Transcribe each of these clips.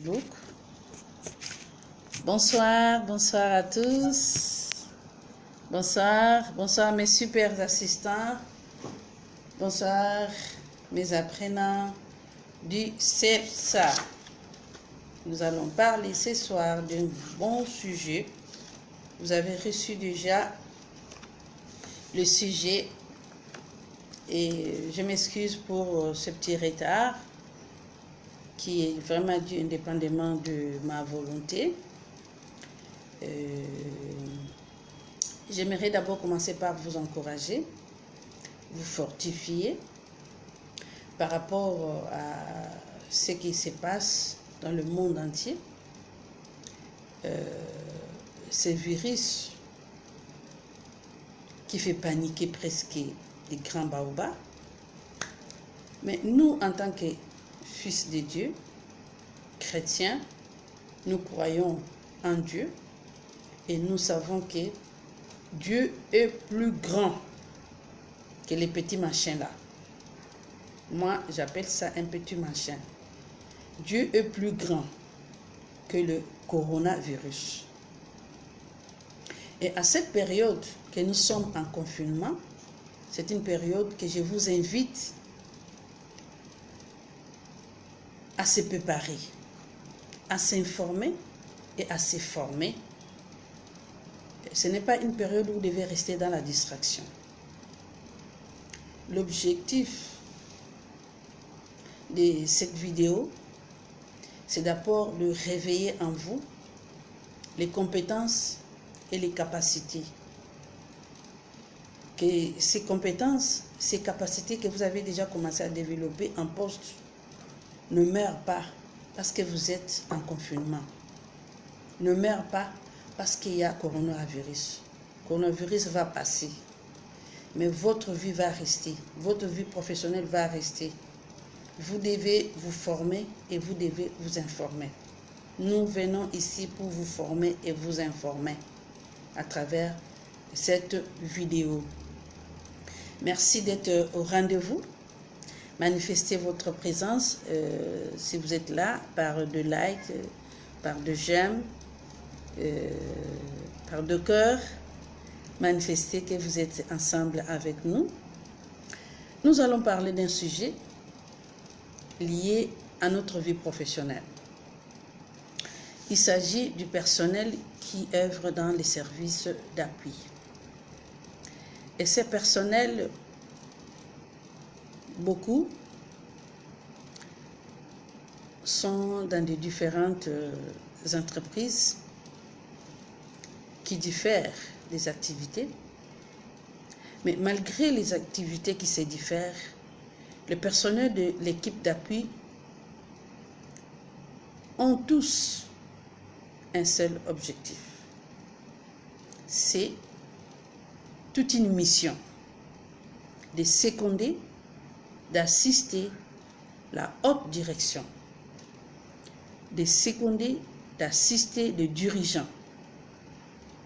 Facebook. Bonsoir, bonsoir à tous. Bonsoir mes super assistants. Bonsoir mes apprenants du CEPSA. Nous allons parler ce soir d'un bon sujet. Vous avez reçu déjà le sujet et je m'excuse pour ce petit retard qui est vraiment dû indépendamment de ma volonté. J'aimerais d'abord commencer par vous encourager, vous fortifier par rapport à ce qui se passe dans le monde entier. Ce virus qui fait paniquer presque les grands baobabs. Mais nous, en tant que fils de Dieu, chrétiens, nous croyons en Dieu et nous savons que Dieu est plus grand que les petits machins là. Moi, j'appelle ça un petit machin. Dieu est plus grand que le coronavirus. Et à cette période que nous sommes en confinement, c'est une période que je vous invite à se préparer, à s'informer et à se former. Ce n'est pas une période où vous devez rester dans la distraction. L'objectif de cette vidéo, c'est d'abord de réveiller en vous les compétences et les capacités. Que ces compétences, ces capacités que vous avez déjà commencé à développer en poste ne meurent pas parce que vous êtes en confinement. Ne meurent pas parce qu'il y a coronavirus. Le coronavirus va passer. Mais votre vie va rester. Votre vie professionnelle va rester. Vous devez vous former et vous devez vous informer. Nous venons ici pour vous former et vous informer à travers cette vidéo. Merci d'être au rendez-vous. Manifestez votre présence si vous êtes là par de likes, par de j'aime, par de cœur. Manifestez que vous êtes ensemble avec nous. Nous allons parler d'un sujet lié à notre vie professionnelle. Il s'agit du personnel qui œuvre dans les services d'appui. Et ces personnels, beaucoup sont dans des différentes entreprises qui diffèrent des activités. Mais malgré les activités qui se diffèrent, le personnel de l'équipe d'appui ont tous un seul objectif. C'est toute une mission de seconder, d'assister la haute direction, de seconder, d'assister les dirigeants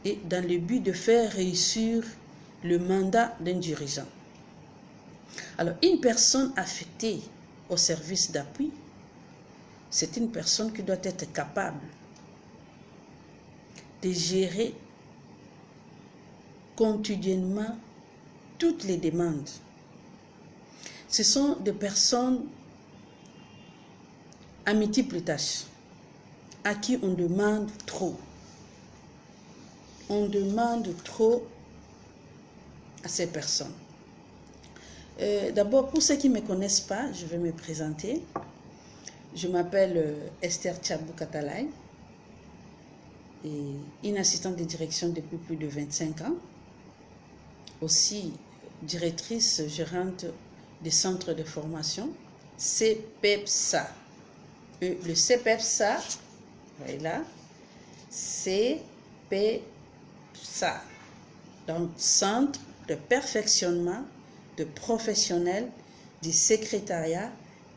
et dans le but de faire réussir le mandat d'un dirigeant. Alors, une personne affectée au service d'appui, c'est une personne qui doit être capable de gérer quotidiennement toutes les demandes. Ce sont des personnes à multiples tâches, à qui on demande trop. On demande trop à ces personnes. D'abord, pour ceux qui ne me connaissent pas, je vais me présenter. Je m'appelle Esther Tchabou Katalay, et une assistante de direction depuis plus de 25 ans. Aussi directrice gérante des centres de formation CEPSA. Le CEPSA, voilà, CEPSA, donc Centre de perfectionnement de professionnels du secrétariat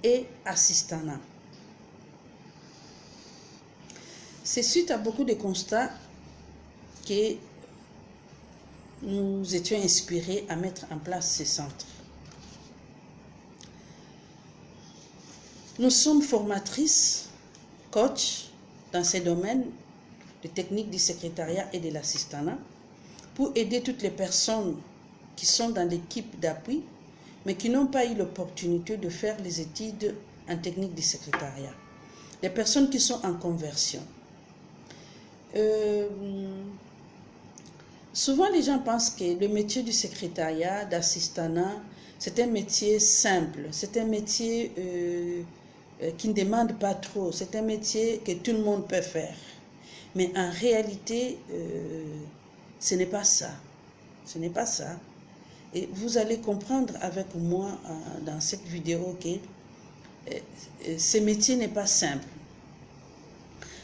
et assistanat. C'est suite à beaucoup de constats que nous étions inspirés à mettre en place ces centres. Nous sommes formatrices coach dans ces domaines de techniques du secrétariat et de l'assistanat pour aider toutes les personnes qui sont dans l'équipe d'appui, mais qui n'ont pas eu l'opportunité de faire les études en technique du secrétariat. Les personnes qui sont en conversion. Souvent, les gens pensent que le métier du secrétariat, d'assistanat, c'est un métier simple, c'est un métier qui ne demande pas trop, c'est un métier que tout le monde peut faire. Mais en réalité, ce n'est pas ça. Ce n'est pas ça. Et vous allez comprendre avec moi dans cette vidéo que ce métier n'est pas simple.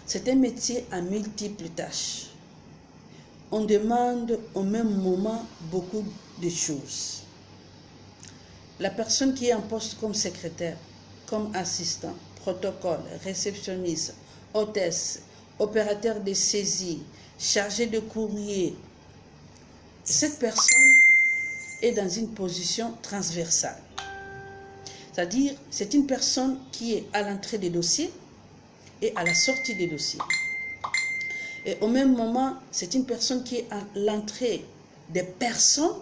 C'est un métier à multiples tâches. On demande au même moment beaucoup de choses. La personne qui est en poste comme secrétaire, comme assistant, protocole, réceptionniste, hôtesse, opérateur de saisie, chargé de courrier, cette personne est dans une position transversale. C'est-à-dire, c'est une personne qui est à l'entrée des dossiers et à la sortie des dossiers. Et au même moment, c'est une personne qui est à l'entrée des personnes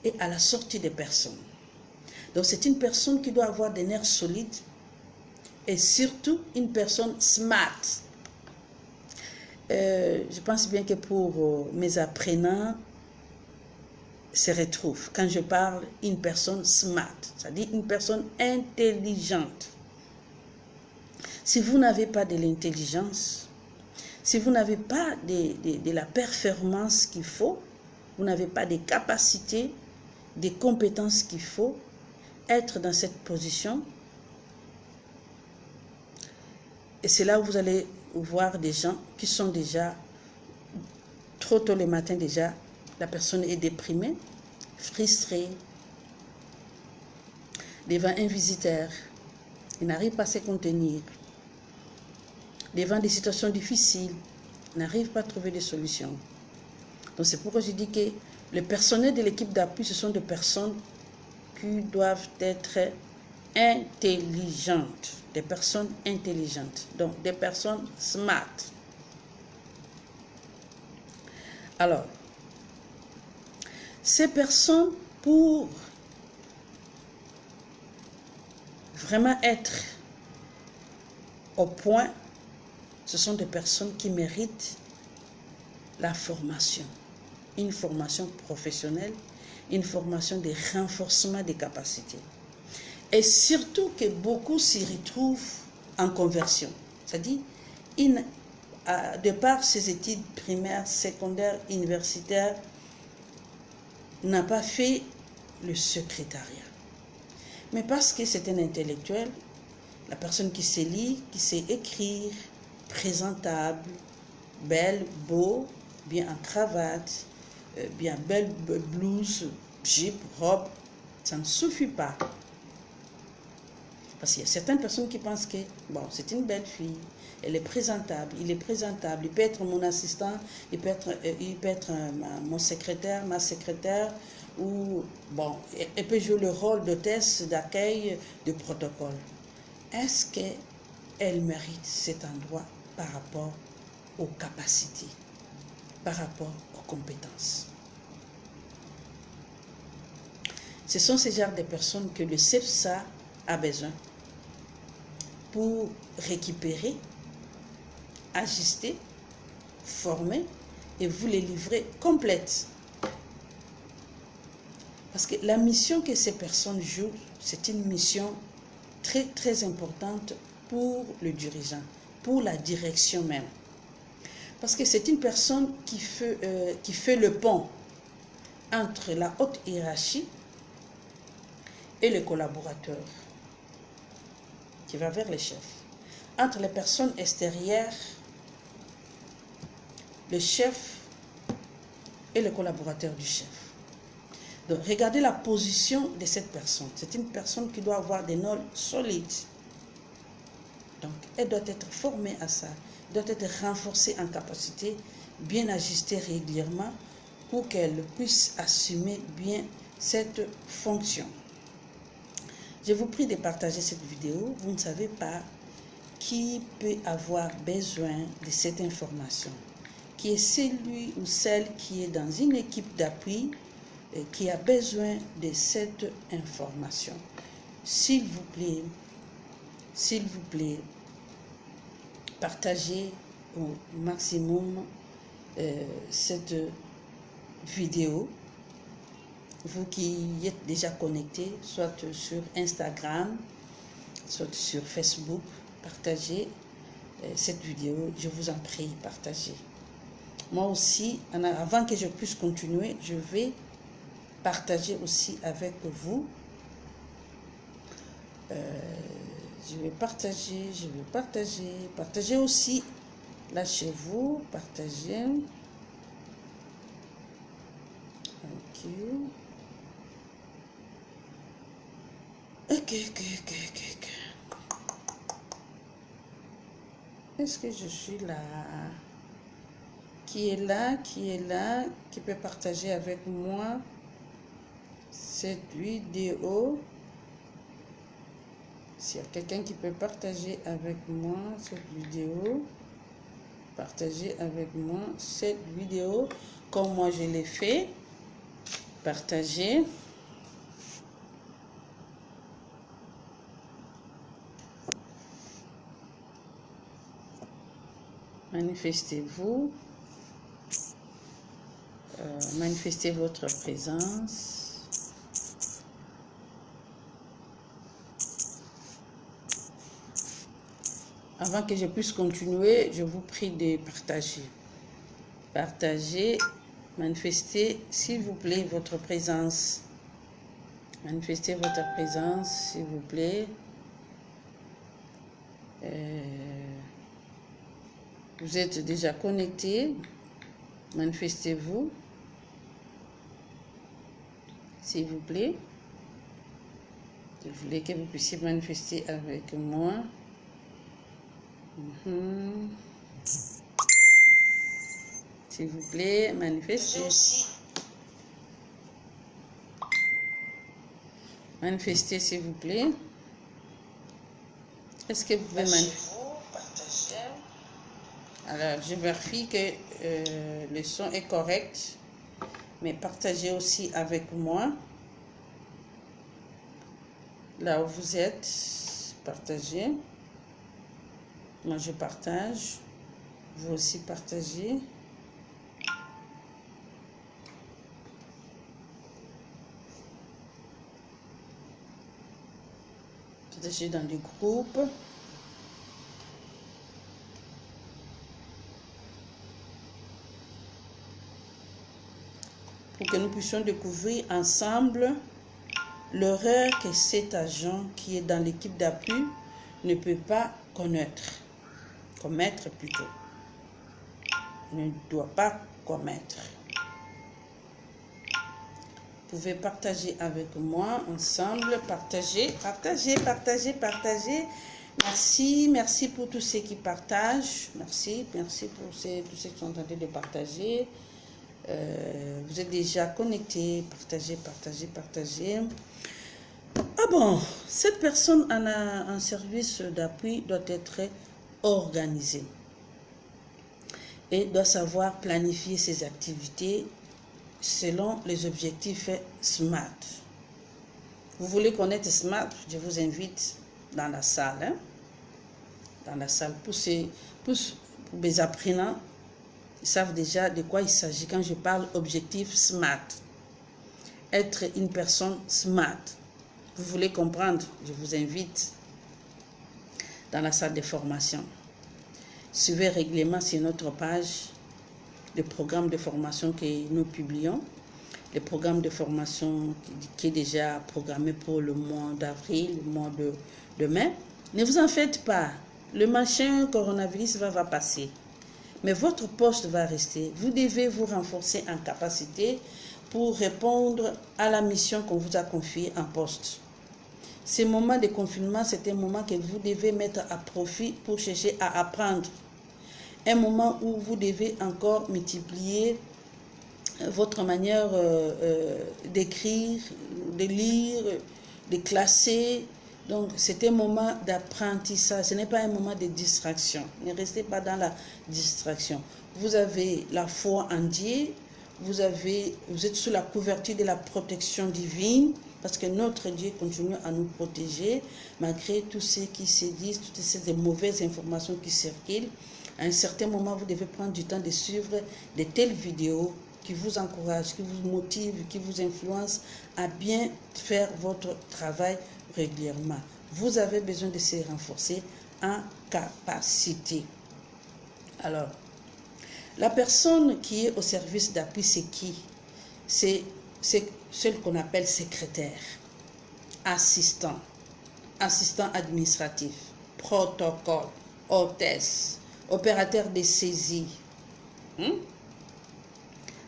et à la sortie des personnes. Donc c'est une personne qui doit avoir des nerfs solides et surtout une personne smart. Je pense bien que pour mes apprenants, se retrouve quand je parle une personne smart, c'est-à-dire une personne intelligente. Si vous n'avez pas de l'intelligence, si vous n'avez pas de la performance qu'il faut, vous n'avez pas des capacités, des compétences qu'il faut, être dans cette position, et c'est là où vous allez voir des gens qui sont déjà, trop tôt le matin déjà, la personne est déprimée, frustrée, devant un visiteur, il n'arrive pas à se contenir, devant des situations difficiles, il n'arrive pas à trouver des solutions. Donc c'est pourquoi je dis que le personnel de l'équipe d'appui, ce sont des personnes qui doivent être intelligentes, des personnes intelligentes, donc des personnes smart. Alors, ces personnes, pour vraiment être au point, ce sont des personnes qui méritent la formation, une formation professionnelle, une formation de renforcement des capacités. Et surtout que beaucoup s'y retrouvent en conversion. C'est-à-dire, de par ses études primaires, secondaires, universitaires, n'a pas fait le secrétariat. Mais parce que c'est un intellectuel, la personne qui sait lire, qui sait écrire, présentable, belle, beau, bien en cravate, bien belle blouse, jupe, robe, ça ne suffit pas. Parce qu'il y a certaines personnes qui pensent que, bon, c'est une belle fille, elle est présentable, il est présentable, il peut être mon assistant, il peut être mon secrétaire, ma secrétaire, ou, bon, elle peut jouer le rôle d'hôtesse, d'accueil, de protocole. Est-ce qu'elle mérite cet endroit par rapport aux capacités, par rapport aux compétences? Ce sont ces genres de personnes que le CEPSA a besoin pour récupérer, ajuster, former et vous les livrer complètes. Parce que la mission que ces personnes jouent, c'est une mission très très importante pour le dirigeant, pour la direction même. Parce que c'est une personne qui fait le pont entre la haute hiérarchie et le collaborateur, qui va vers les chefs. Entre les personnes extérieures, le chef et le collaborateur du chef. Donc, regardez la position de cette personne. C'est une personne qui doit avoir des normes solides. Donc, elle doit être formée à ça. Elle doit être renforcée en capacité, bien ajustée régulièrement pour qu'elle puisse assumer bien cette fonction. Je vous prie de partager cette vidéo. Vous ne savez pas qui peut avoir besoin de cette information, qui est celui ou celle qui est dans une équipe d'appui et qui a besoin de cette information. S'il vous plaît, partagez au maximum cette vidéo. Vous qui êtes déjà connectés, soit sur Instagram, soit sur Facebook, partagez cette vidéo. Je vous en prie, partagez. Moi aussi, avant que je puisse continuer, je vais partager aussi avec vous. Je vais partager aussi là chez vous, partager. Ok. Est-ce que je suis là? Qui est là? Qui peut partager avec moi cette vidéo? S'il y a quelqu'un qui peut partager avec moi cette vidéo, partagez avec moi cette vidéo comme moi je l'ai fait. Partagez. Manifestez-vous. Manifestez votre présence. Avant que je puisse continuer, je vous prie de partager. Partagez, manifestez, s'il vous plaît, votre présence. Manifestez votre présence, s'il vous plaît. Vous êtes déjà connectés. Manifestez-vous, s'il vous plaît. Je voulais que vous puissiez manifester avec moi. S'il vous plaît, manifestez. Manifestez, s'il vous plaît. Est-ce que vous pouvez manifester? Alors, je vérifie que le son est correct. Mais partagez aussi avec moi. Là où vous êtes, partagez. Moi, je partage. Vous aussi partagez. Partagez dans les groupes. Pour que nous puissions découvrir ensemble l'erreur que cet agent qui est dans l'équipe d'appui ne peut pas commettre plutôt, ne doit pas commettre. Vous pouvez partager avec moi ensemble, partager. Merci pour tous ceux qui partagent. Merci pour tous ceux qui sont en train de partager. Vous êtes déjà connectés, partagez. Ah bon, cette personne en a un service d'appui doit être organisée et doit savoir planifier ses activités selon les objectifs SMART. Vous voulez connaître SMART? Je vous invite dans la salle. Dans la salle pour les apprenants. Ils savent déjà de quoi il s'agit quand je parle objectif SMART. Être une personne SMART. Vous voulez comprendre? Je vous invite dans la salle de formation. Suivez régulièrement sur notre page le programme de formation que nous publions. Le programme de formation qui est déjà programmé pour le mois d'avril, le mois de mai. Ne vous en faites pas. Le machin coronavirus va passer. Mais votre poste va rester. Vous devez vous renforcer en capacité pour répondre à la mission qu'on vous a confiée en poste. Ce moment de confinement, c'est un moment que vous devez mettre à profit pour chercher à apprendre. Un moment où vous devez encore multiplier votre manière d'écrire, de lire, de classer, Donc, c'est un moment d'apprentissage. Ce n'est pas un moment de distraction. Ne restez pas dans la distraction. Vous avez la foi en Dieu. Vous êtes sous la couverture de la protection divine. Parce que notre Dieu continue à nous protéger. Malgré tout ce qui se dit, toutes ces mauvaises informations qui circulent. À un certain moment, vous devez prendre du temps de suivre de telles vidéos qui vous encouragent, qui vous motivent, qui vous influencent à bien faire votre travail régulièrement. Vous avez besoin de se renforcer en capacité. Alors, la personne qui est au service d'appui, c'est qui? C'est celle qu'on appelle secrétaire, assistant, assistant administratif, protocole, hôtesse, opérateur de saisie,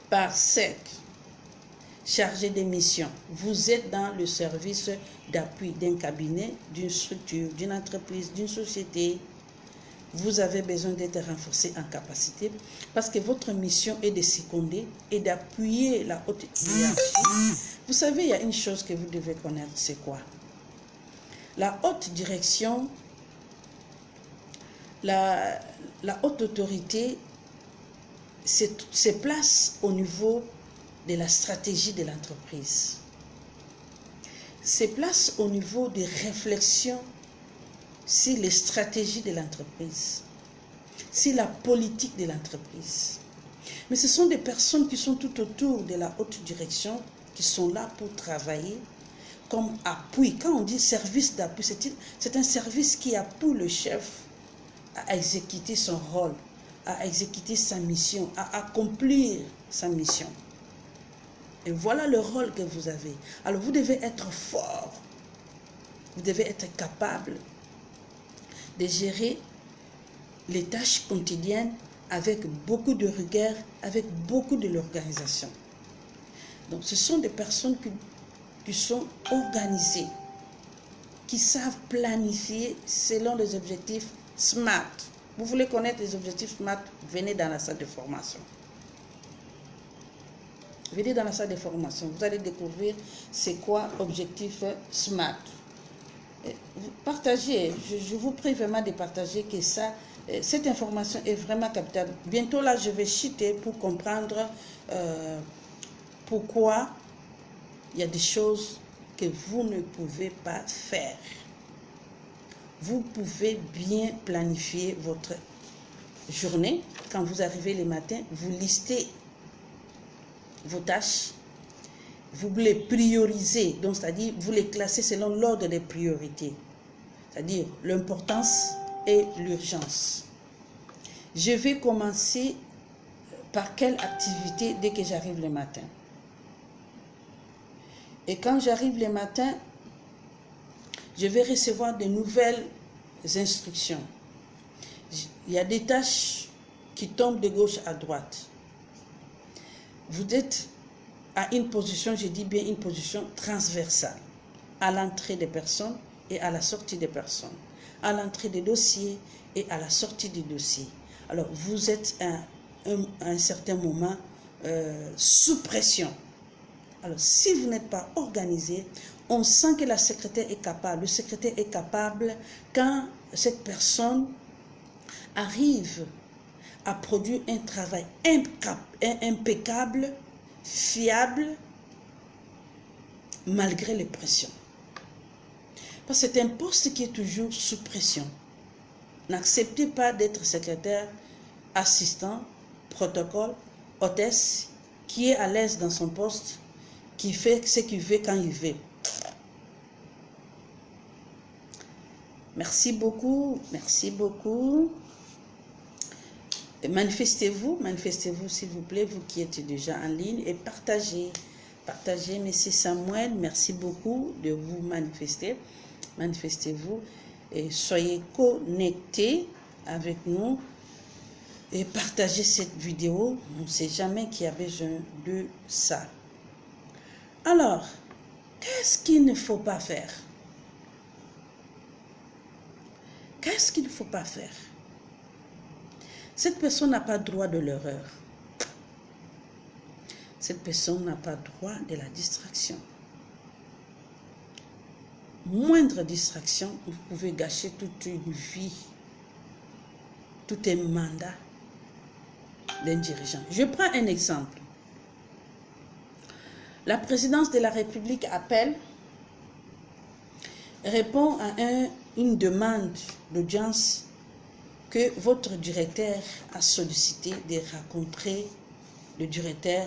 parsec, chargé de mission. Vous êtes dans le service d'appui d'un cabinet, d'une structure, d'une entreprise, d'une société. Vous avez besoin d'être renforcé en capacité parce que votre mission est de seconder et d'appuyer la haute hiérarchie. Vous savez, il y a une chose que vous devez connaître, c'est quoi? La haute direction, la haute autorité se place au niveau de la stratégie de l'entreprise. Se place au niveau des réflexions sur les stratégies de l'entreprise, sur la politique de l'entreprise. Mais ce sont des personnes qui sont tout autour de la haute direction, qui sont là pour travailler comme appui. Quand on dit service d'appui, c'est un service qui appuie le chef à exécuter son rôle, à exécuter sa mission, à accomplir sa mission. Et voilà le rôle que vous avez. Alors vous devez être fort, vous devez être capable de gérer les tâches quotidiennes avec beaucoup de rigueur, avec beaucoup de l'organisation. Donc ce sont des personnes qui sont organisées, qui savent planifier selon les objectifs SMART. Vous voulez connaître les objectifs SMART, venez dans la salle de formation. Venez dans la salle de formation, vous allez découvrir c'est quoi objectif SMART. Partagez, je vous prie vraiment de partager que cette information est vraiment capitale. Bientôt là, je vais chuter pour comprendre pourquoi il y a des choses que vous ne pouvez pas faire. Vous pouvez bien planifier votre journée. Quand vous arrivez le matin, vous listez vos tâches, vous les priorisez, donc c'est-à-dire vous les classez selon l'ordre des priorités, c'est-à-dire l'importance et l'urgence. Je vais commencer par quelle activité dès que j'arrive le matin. Et quand j'arrive le matin, je vais recevoir de nouvelles instructions. Il y a des tâches qui tombent de gauche à droite. Vous êtes à une position, je dis bien une position transversale, à l'entrée des personnes et à la sortie des personnes, à l'entrée des dossiers et à la sortie des dossiers. Alors, vous êtes à un certain moment sous pression. Alors, si vous n'êtes pas organisé, on sent que la secrétaire est capable, le secrétaire est capable quand cette personne arrive à produire un travail impeccable, fiable, malgré les pressions. Parce que c'est un poste qui est toujours sous pression. N'acceptez pas d'être secrétaire, assistant, protocole, hôtesse, qui est à l'aise dans son poste, qui fait ce qu'il veut quand il veut. Merci beaucoup, merci beaucoup. Manifestez-vous s'il vous plaît, vous qui êtes déjà en ligne, et partagez. Partagez, Monsieur Samuel, merci beaucoup de vous manifester. Manifestez-vous et soyez connectés avec nous et partagez cette vidéo. On ne sait jamais qui a besoin de ça. Alors, qu'est-ce qu'il ne faut pas faire? Qu'est-ce qu'il ne faut pas faire? Cette personne n'a pas droit de l'erreur. Cette personne n'a pas droit de la distraction. moindre distraction, vous pouvez gâcher toute une vie, tout un mandat d'un dirigeant. Je prends un exemple. La présidence de la République répond à une demande d'audience que votre directeur a sollicité de rencontrer le directeur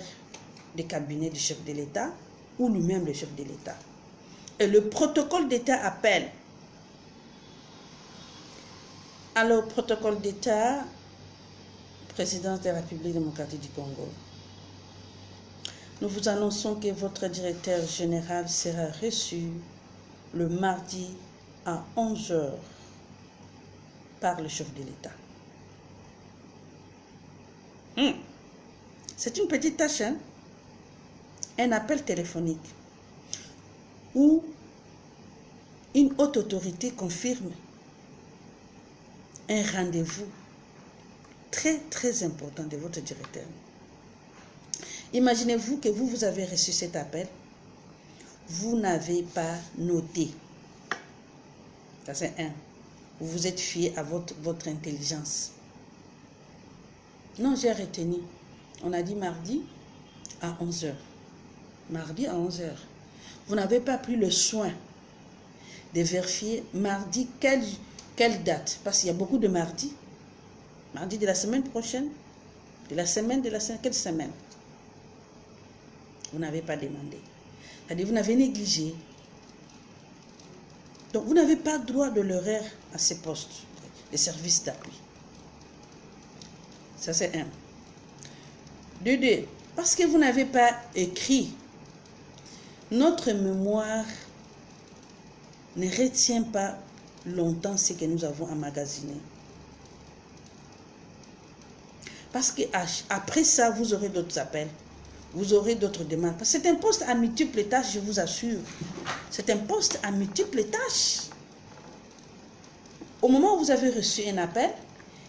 du cabinet du chef de l'État ou lui-même le chef de l'État. Et le protocole d'État appelle. Alors, protocole d'État, présidence de la République démocratique du Congo. Nous vous annonçons que votre directeur général sera reçu le mardi à 11 h par le chef de l'État. C'est une petite tâche, hein? Un appel téléphonique où une haute autorité confirme un rendez-vous très très important de votre directeur. Imaginez-vous que vous avez reçu cet appel, vous n'avez pas noté. Ça c'est un. Vous vous êtes fié à votre intelligence. Non, j'ai retenu. On a dit mardi à 11 h. Mardi à 11 h. Vous n'avez pas pris le soin de vérifier mardi quelle date. Parce qu'il y a beaucoup de mardis. Mardi de la semaine prochaine. Quelle semaine? Vous n'avez pas demandé. C'est-à-dire, vous n'avez négligé. Donc, vous n'avez pas droit de l'horaire à ces postes, les services d'appui. Ça, c'est un. Deux, parce que vous n'avez pas écrit, notre mémoire ne retient pas longtemps ce que nous avons emmagasiné. Parce qu'après ça, vous aurez d'autres appels. Vous aurez d'autres demandes. C'est un poste à multiples tâches, je vous assure. C'est un poste à multiples tâches. Au moment où vous avez reçu un appel,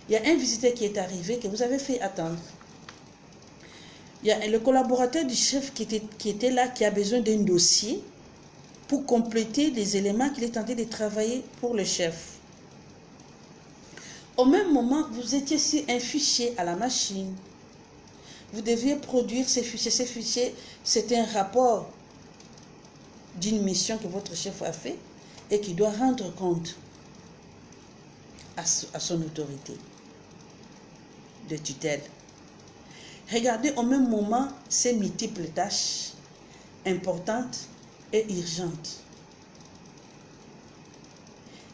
il y a un visiteur qui est arrivé que vous avez fait attendre. Il y a le collaborateur du chef qui était là, qui a besoin d'un dossier pour compléter les éléments qu'il est tenté de travailler pour le chef. Au même moment, vous étiez sur un fichier à la machine. Vous deviez produire ces fichiers. Ces fichiers, c'est un rapport d'une mission que votre chef a fait et qui doit rendre compte à son autorité de tutelle. Regardez au même moment ces multiples tâches importantes et urgentes.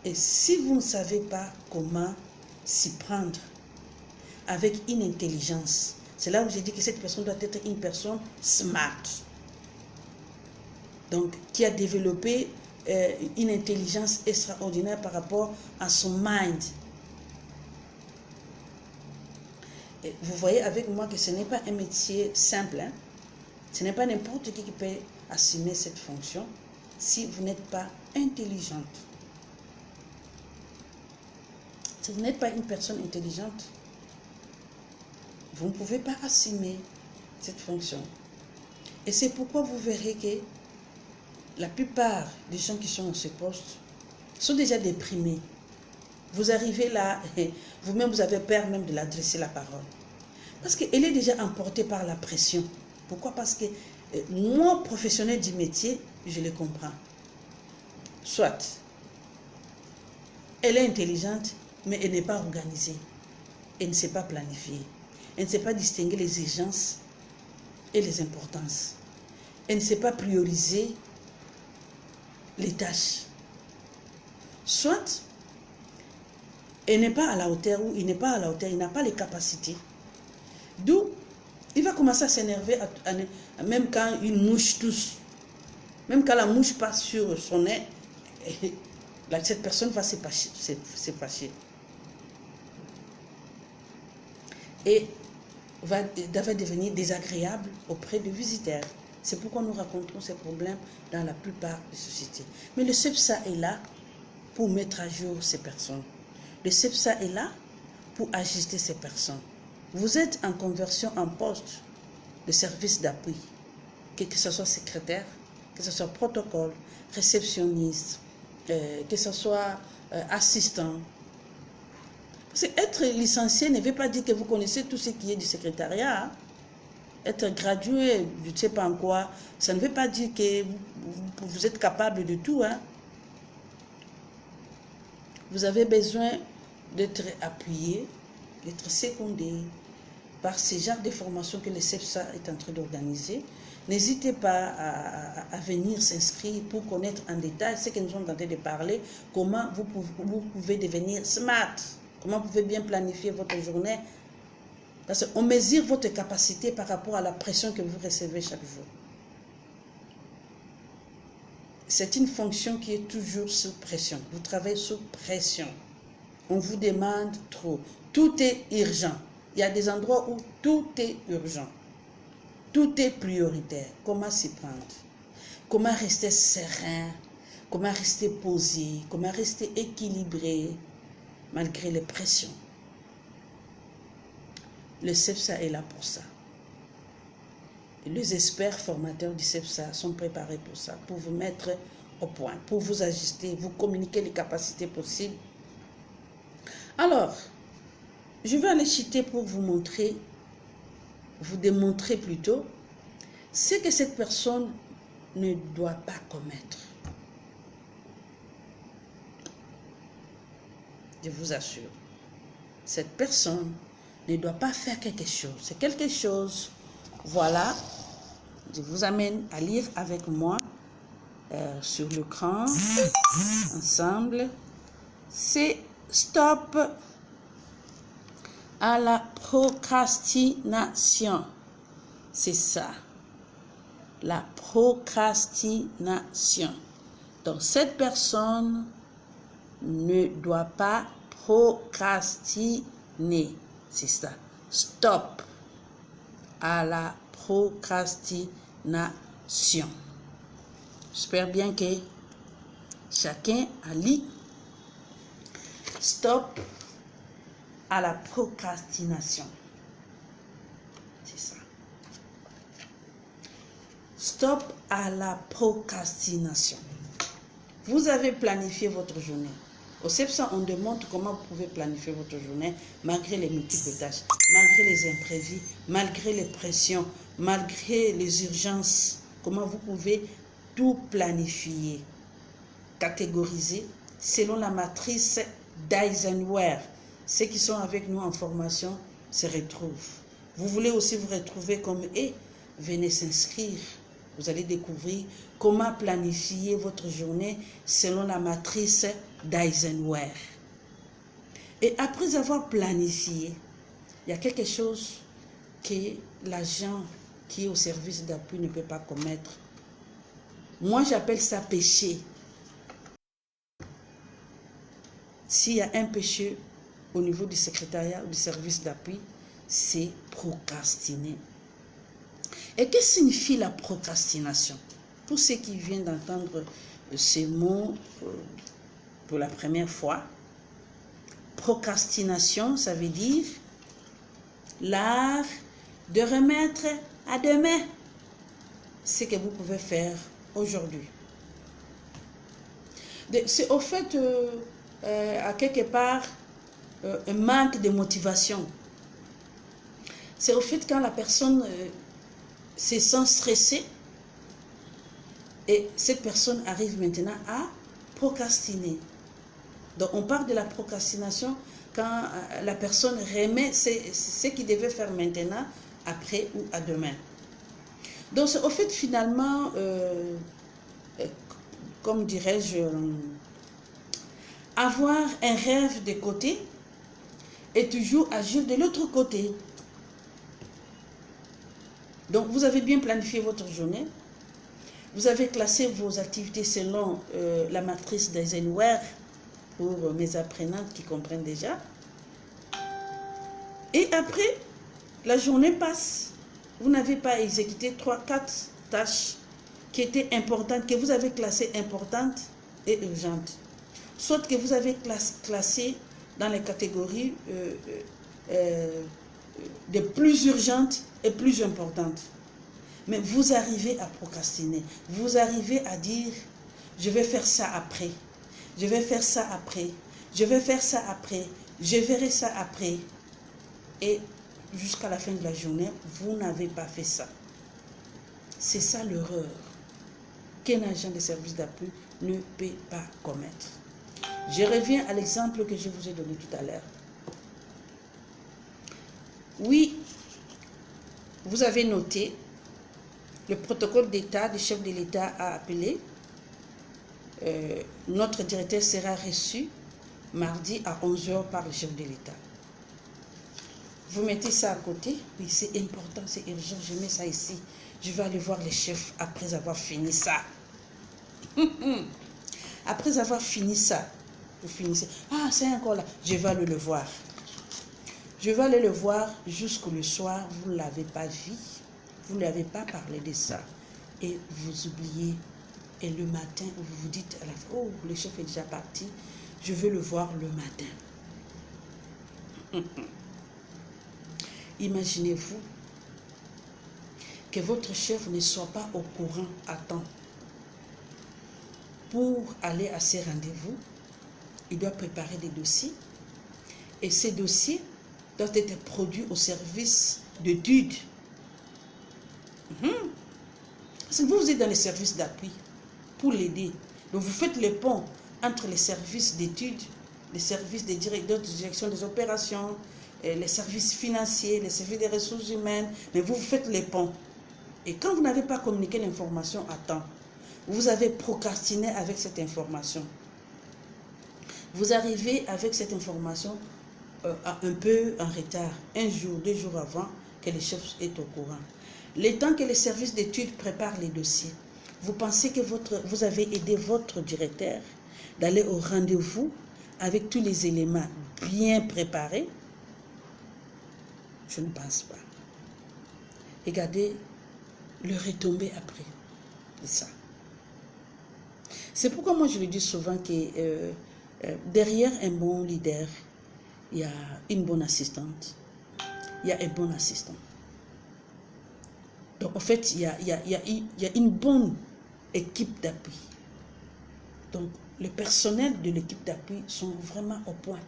Et si vous ne savez pas comment s'y prendre avec une intelligence, c'est là où j'ai dit que cette personne doit être une personne smart. Donc, qui a développé une intelligence extraordinaire par rapport à son mind. Et vous voyez avec moi que ce n'est pas un métier simple. Hein? Ce n'est pas n'importe qui peut assumer cette fonction si vous n'êtes pas intelligente. Si vous n'êtes pas une personne intelligente, vous ne pouvez pas assumer cette fonction. Et c'est pourquoi vous verrez que la plupart des gens qui sont dans ce poste sont déjà déprimés. Vous arrivez là, vous-même vous avez peur même de l'adresser la parole. Parce qu'elle est déjà emportée par la pression. Pourquoi? Parce que moi, professionnel du métier, je le comprends. Soit, elle est intelligente, mais elle n'est pas organisée. Elle ne sait pas planifier. Elle ne sait pas distinguer les urgences et les importances. Elle ne sait pas prioriser les tâches. Soit, elle n'est pas à la hauteur ou il n'est pas à la hauteur, il n'a pas les capacités. D'où, il va commencer à s'énerver même quand une mouche tousse. Même quand la mouche passe sur son nez, cette personne va se fâcher. Et va devenir désagréable auprès des visiteurs. C'est pourquoi nous rencontrons ces problèmes dans la plupart des sociétés. Mais le CEPSA est là pour mettre à jour ces personnes. Le CEPSA est là pour ajuster ces personnes. Vous êtes en conversion en poste de service d'appui, que ce soit secrétaire, que ce soit protocole, réceptionniste, que ce soit assistant. Parce que être licencié ne veut pas dire que vous connaissez tout ce qui est du secrétariat. Hein. Être gradué, je ne sais pas en quoi, ça ne veut pas dire que vous êtes capable de tout. Hein. Vous avez besoin d'être appuyé, d'être secondé par ces genres de formations que le CEPSA est en train d'organiser. N'hésitez pas à venir s'inscrire pour connaître en détail ce que nous sommes en train de parler, comment vous pouvez devenir smart, comment vous pouvez bien planifier votre journée, parce qu'on mesure votre capacité par rapport à la pression que vous recevez chaque jour. C'est une fonction qui est toujours sous pression. Vous travaillez sous pression. On vous demande trop. Tout est urgent. Il y a des endroits où tout est urgent. Tout est prioritaire. Comment s'y prendre? Comment rester serein? Comment rester posé? Comment rester équilibré malgré les pressions? Le CEPSA est là pour ça. Et les experts formateurs du CEPSA sont préparés pour ça, pour vous mettre au point, pour vous ajuster, vous communiquer les capacités possibles. Alors, je vais aller citer pour vous montrer, vous démontrer plutôt, ce que cette personne ne doit pas commettre. Je vous assure, cette personne ne doit pas faire quelque chose. C'est quelque chose, voilà, je vous amène à lire avec moi sur l'écran, ensemble. C'est stop à la procrastination. C'est ça, la procrastination. Donc, cette personne ne doit pas procrastiner. C'est ça. Stop à la procrastination. J'espère bien que chacun a lu. Stop à la procrastination. C'est ça. Stop à la procrastination. Vous avez planifié votre journée. Au CEPSA, on demande comment vous pouvez planifier votre journée malgré les multiples tâches, malgré les imprévus, malgré les pressions, malgré les urgences. Comment vous pouvez tout planifier, catégoriser selon la matrice d'Eisenhower. Ceux qui sont avec nous en formation se retrouvent. Vous voulez aussi vous retrouver comme eux? Venez s'inscrire. Vous allez découvrir comment planifier votre journée selon la matrice d'Eisenhower. Et après avoir planifié, il y a quelque chose que l'agent qui est au service d'appui ne peut pas commettre. Moi, j'appelle ça péché. S'il y a un péché au niveau du secrétariat ou du service d'appui, c'est procrastiner. Et que signifie la procrastination? Pour ceux qui viennent d'entendre ces mots pour la première fois, procrastination, ça veut dire l'art de remettre à demain ce que vous pouvez faire aujourd'hui. C'est au fait, à quelque part, un manque de motivation. C'est au fait quand la personne se sent stressée et cette personne arrive maintenant à procrastiner. Donc on parle de la procrastination quand la personne remet ce qu'il devait faire maintenant, après ou à demain. Donc c'est au fait finalement, comme dirais-je, avoir un rêve de côté et toujours agir de l'autre côté. Donc, vous avez bien planifié votre journée. Vous avez classé vos activités selon la matrice d'Eisenhower pour mes apprenantes qui comprennent déjà. Et après, la journée passe. Vous n'avez pas exécuté 3-4 tâches qui étaient importantes, que vous avez classées importantes et urgentes. Soit que vous avez classé dans les catégories de plus urgentes et plus importantes. Mais vous arrivez à procrastiner. Vous arrivez à dire, je vais faire ça après. je vais faire ça après, je vais faire ça après, je verrai ça après. Et jusqu'à la fin de la journée, vous n'avez pas fait ça. C'est ça l'erreur qu'un agent de service d'appui ne peut pas commettre. Je reviens à l'exemple que je vous ai donné tout à l'heure. Oui, vous avez noté, le protocole d'État du chef de l'État a appelé. Notre directeur sera reçu mardi à 11 h par le chef de l'État. Vous mettez ça à côté. Oui, c'est important, c'est urgent. Je mets ça ici. Je vais aller voir les chefs après avoir fini ça. Après avoir fini ça, vous finissez. Ah, c'est encore là. Je vais aller le voir. Je vais aller le voir jusqu'au soir. Vous ne l'avez pas vu. Vous ne l'avez pas parlé de ça. Et vous oubliez. Et le matin, vous vous dites à la fin, oh, le chef est déjà parti. Je veux le voir le matin. Imaginez-vous que votre chef ne soit pas au courant à temps. Pour aller à ces rendez-vous, il doit préparer des dossiers. Et ces dossiers doivent être produits au service d'études. Parce que vous êtes dans les services d'appui pour l'aider. Donc vous faites le pont entre les services d'études, les services des directeurs de direction des opérations, les services financiers, les services des ressources humaines, mais vous faites les ponts. Et quand vous n'avez pas communiqué l'information à temps, vous avez procrastiné avec cette information. Vous arrivez avec cette information un peu en retard, un jour, 2 jours avant que le chef est au courant. Le temps que les services d'études préparent les dossiers, vous pensez que vous avez aidé votre directeur d'aller au rendez-vous avec tous les éléments bien préparés? Je ne pense pas. Regardez le retombé après de ça. C'est pourquoi moi je le dis souvent que derrière un bon leader, il y a une bonne assistante, il y a un bon assistant. Donc en fait, il y a une bonne équipe d'appui. Donc le personnel de l'équipe d'appui sont vraiment au point.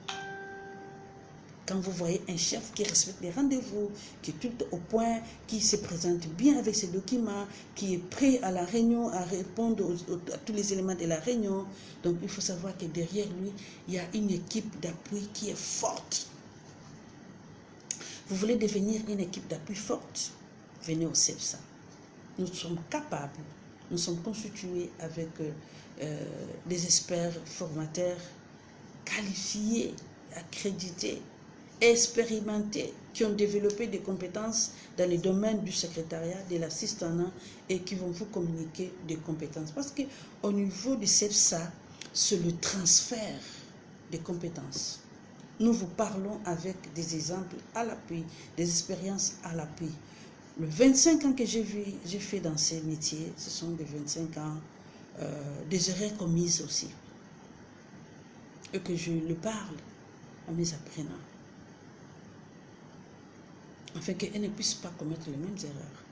Quand vous voyez un chef qui respecte les rendez-vous, qui est tout au point, qui se présente bien avec ses documents, qui est prêt à la réunion, à répondre à tous les éléments de la réunion. Donc il faut savoir que derrière lui, il y a une équipe d'appui qui est forte. Vous voulez devenir une équipe d'appui forte? Venez au CEPSA. Nous sommes capables, nous sommes constitués avec des experts formateurs qualifiés, accrédités, expérimentés, qui ont développé des compétences dans les domaines du secrétariat, de l'assistanat et qui vont vous communiquer des compétences. Parce qu'au niveau du CEPSA, c'est le transfert des compétences. Nous vous parlons avec des exemples à l'appui, des expériences à l'appui. Le 25 ans que j'ai fait dans ces métiers, ce sont des 25 ans, des erreurs commises aussi. Et que je le parle à mes apprenants. Afin qu'ils ne puissent pas commettre les mêmes erreurs.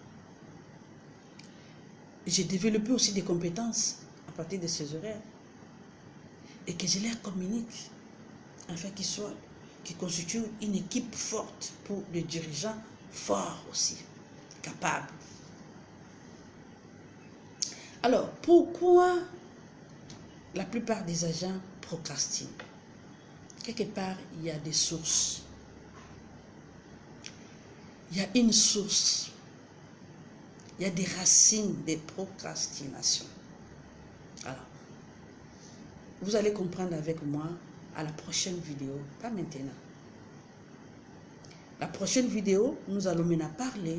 J'ai développé aussi des compétences à partir de ces erreurs. Et que je les communique. Afin qu'ils constituent une équipe forte pour les dirigeants forts aussi. Capable. Alors, pourquoi la plupart des agents procrastinent? Quelque part, il y a des sources. Il y a une source. Il y a des racines des procrastinations. Alors, vous allez comprendre avec moi à la prochaine vidéo, pas maintenant. La prochaine vidéo, nous allons maintenant parler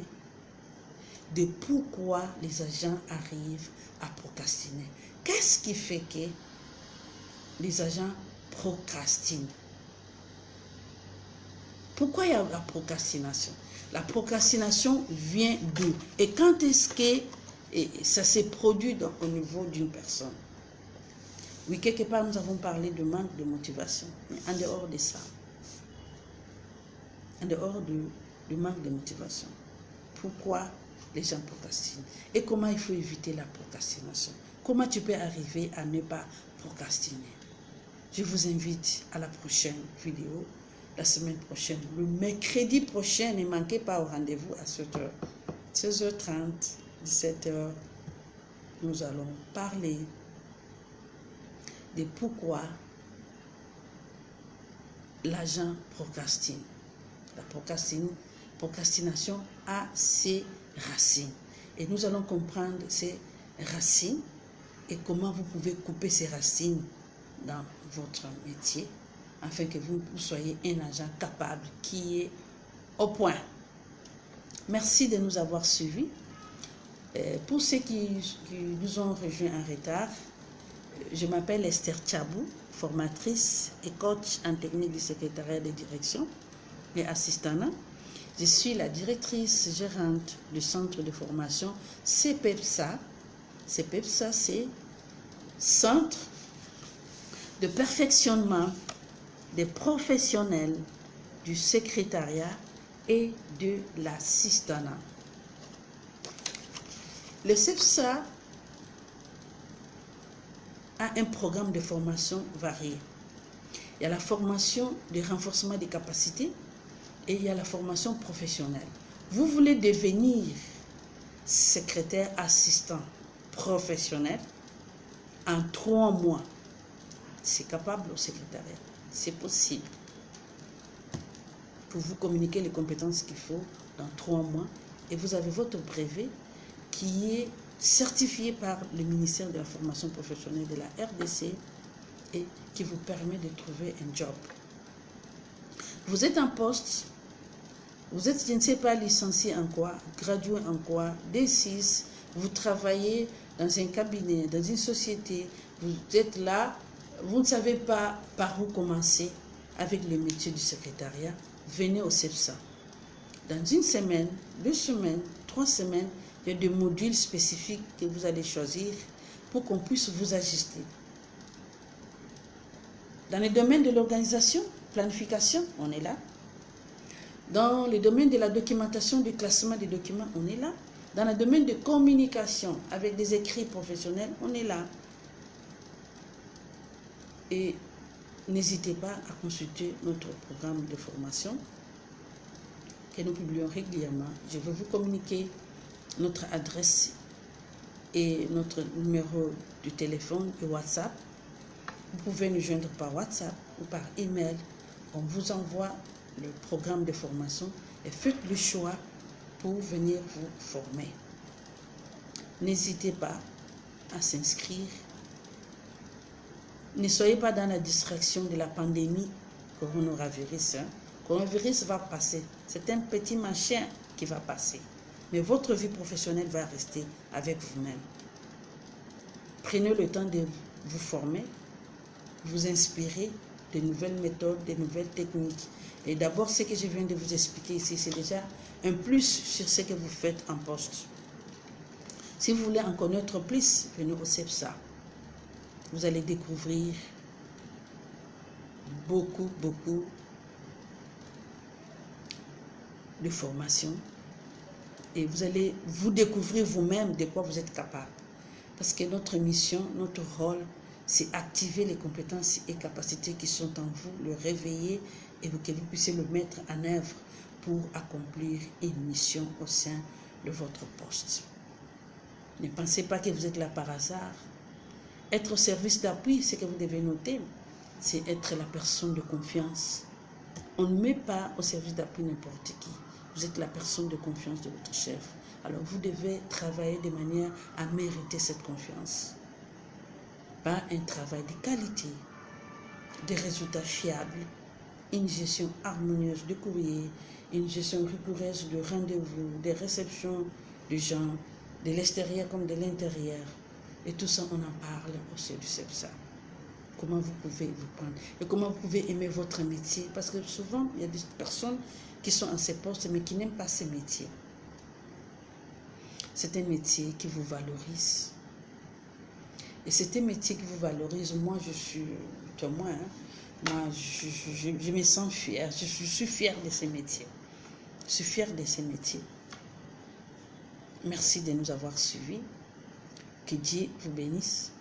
de pourquoi les agents arrivent à procrastiner. Qu'est-ce qui fait que les agents procrastinent? Pourquoi il y a la procrastination? La procrastination vient d'où? Et quand est-ce que ça s'est produit au niveau d'une personne? Oui, quelque part, nous avons parlé de manque de motivation. Mais en dehors de ça, en dehors du manque de motivation, pourquoi les gens procrastinent? Et comment il faut éviter la procrastination? Comment tu peux arriver à ne pas procrastiner? Je vous invite à la prochaine vidéo, la semaine prochaine, le mercredi prochain. Ne manquez pas au rendez-vous à 7h. 16h30, 17h, nous allons parler de pourquoi l'agent procrastine. La procrastination a ses racines. Et nous allons comprendre ces racines et comment vous pouvez couper ces racines dans votre métier afin que vous soyez un agent capable qui est au point. Merci de nous avoir suivis. Pour ceux qui nous ont rejoints en retard, je m'appelle Esther Tchabou, formatrice et coach en technique du secrétariat de direction et assistanat. Je suis la directrice gérante du centre de formation CPEPSA. CPEPSA, c'est Centre de perfectionnement des professionnels du secrétariat et de l'assistanat. Le CPEPSA a un programme de formation varié. Il y a la formation de renforcement des capacités et il y a la formation professionnelle. Vous voulez devenir secrétaire assistant professionnel en 3 mois. C'est capable au secrétariat. C'est possible. Pour vous communiquer les compétences qu'il faut dans 3 mois. Et vous avez votre brevet qui est certifié par le ministère de la formation professionnelle de la RDC et qui vous permet de trouver un job. Vous êtes en poste, vous êtes, je ne sais pas, licencié en quoi, gradué en quoi, D6, vous travaillez dans un cabinet, dans une société, vous êtes là, vous ne savez pas par où commencer avec le métier du secrétariat, venez au CPEPSA. Dans 1 semaine, 2 semaines, 3 semaines, il y a des modules spécifiques que vous allez choisir pour qu'on puisse vous ajuster. Dans le domaine de l'organisation, planification, on est là. Dans le domaine de la documentation, du classement des documents, on est là. Dans le domaine de communication, avec des écrits professionnels, on est là. Et n'hésitez pas à consulter notre programme de formation que nous publions régulièrement. Je vais vous communiquer notre adresse et notre numéro de téléphone et WhatsApp. Vous pouvez nous joindre par WhatsApp ou par email. On vous envoie le programme de formation et faites le choix pour venir vous former. N'hésitez pas à s'inscrire. Ne soyez pas dans la distraction de la pandémie coronavirus. Coronavirus va passer. C'est un petit machin qui va passer. Mais votre vie professionnelle va rester avec vous-même. Prenez le temps de vous former, vous inspirer de nouvelles méthodes, de nouvelles techniques. Et d'abord, ce que je viens de vous expliquer ici, c'est déjà un plus sur ce que vous faites en poste. Si vous voulez en connaître plus, venez au CPEPSA. Vous allez découvrir beaucoup de formations et vous allez vous découvrir vous-même de quoi vous êtes capable. Parce que notre mission, notre rôle, c'est activer les compétences et capacités qui sont en vous, le réveiller et que vous puissiez le mettre en œuvre pour accomplir une mission au sein de votre poste. Ne pensez pas que vous êtes là par hasard. Être au service d'appui, ce que vous devez noter, c'est être la personne de confiance. On ne met pas au service d'appui n'importe qui. Vous êtes la personne de confiance de votre chef. Alors vous devez travailler de manière à mériter cette confiance. Par un travail de qualité, des résultats fiables, une gestion harmonieuse du courrier, une gestion rigoureuse de rendez-vous, des réceptions de gens, de l'extérieur comme de l'intérieur. Et tout ça, on en parle au sein du CPEPSA. Comment vous pouvez vous prendre et comment vous pouvez aimer votre métier. Parce que souvent, il y a des personnes qui sont en ces postes mais qui n'aiment pas ce métier. C'est un métier qui vous valorise. Et c'est un métier qui vous valorise. Moi, je suis témoin. Moi, je me sens fière. Je suis fière de ce métier. Je suis fière de ce métier. Merci de nous avoir suivis. Que Dieu vous bénisse.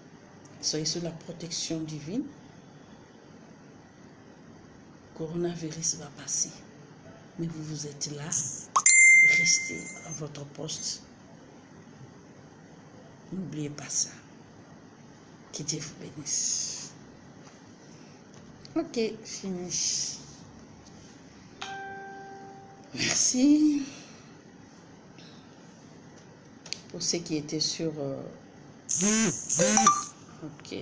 Soyez sous la protection divine. coronavirus va passer. Mais vous êtes là, restez à votre poste. N'oubliez pas ça. Que Dieu vous bénisse. Ok, fini. Merci pour ceux qui étaient sur... Ok.